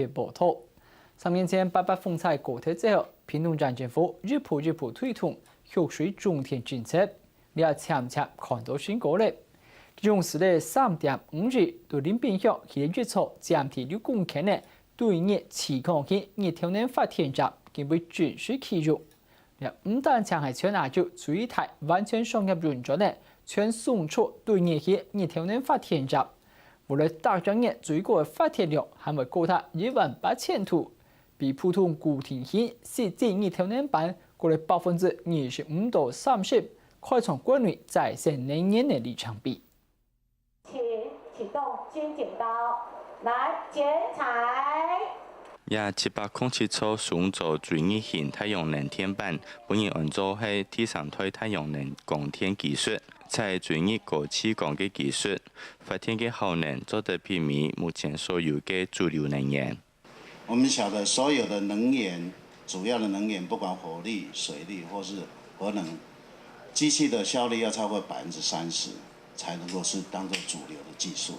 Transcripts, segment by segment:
嘅报道。3年前800风采过退之后，屏东县政府日步推动蓄水种田政策，你也渐渐看到成果了。用时咧3.5日到林边乡去月初暂停6公顷的对热气缸气热调能发电站，已被正式启用。唔但淨係全亞洲最大完全商業運作嘅全送出對熱氣熱調能發電站，無論大漲嘅最高嘅發電量係咪高達18000度，比普通固定氣實際熱調能板高了25%到30%，快從國內再生能源嘅立場比。請啟動金剪刀，來剪彩。也707處選做最熱型太陽能天板，本人按照係第三代太陽能光電技術，在最熱高氣缸嘅技術，發電嘅效能做得媲美目前所有嘅主流能源。我們曉得所有的能源，主要的能源，不管火力、水力或是核能，機器的效率要超過30%，才能夠是當作主流的技術。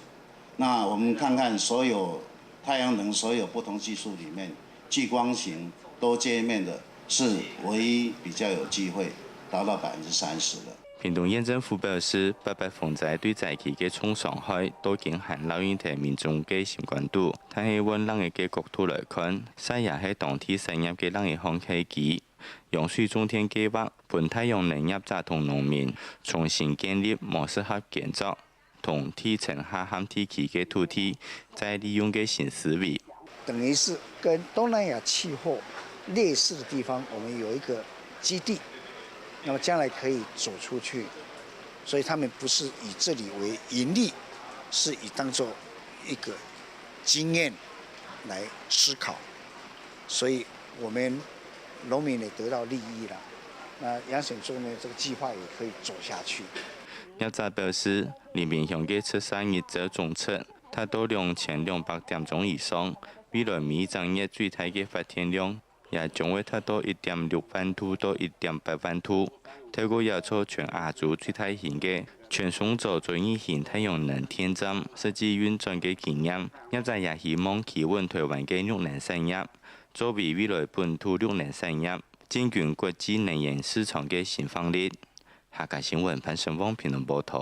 那我們看看所有太陽能所有不同技術裡面，聚光型多界面的是唯一比較有機會達到30%的。屏東縣政府表示，800風災對災區嘅重傷害都影響老人同民眾嘅相關度。但係揾人嘅角度來看，曬也係當地產業嘅人嘅好契機。用水種田計劃，本太陽能業者同農民重新建立模式化建築。同地層下陷地區嘅土地再利用嘅新思維，等於是跟東南亞氣候類似的地方，我們有一個基地，那麼將來可以走出去，所以他們不是以這裡為盈利，是以當作一個經驗來思考，所以我們農民也得到利益了，那楊選中呢，這個計劃也可以走下去。業者表示，林邊鄉嘅測試日則總測達到2200點鐘以上，未來每整日最大嘅發電量也將會達到1.6萬度到1.8萬度。透過要做全亞洲最大型嘅全送做最熱型太陽能電站實際運轉嘅經驗，業者也希望企穩台灣嘅綠能產業，作為未來本土綠能產業進軍國際能源市場嘅新方略。客家新聞潘勝旺評論報道。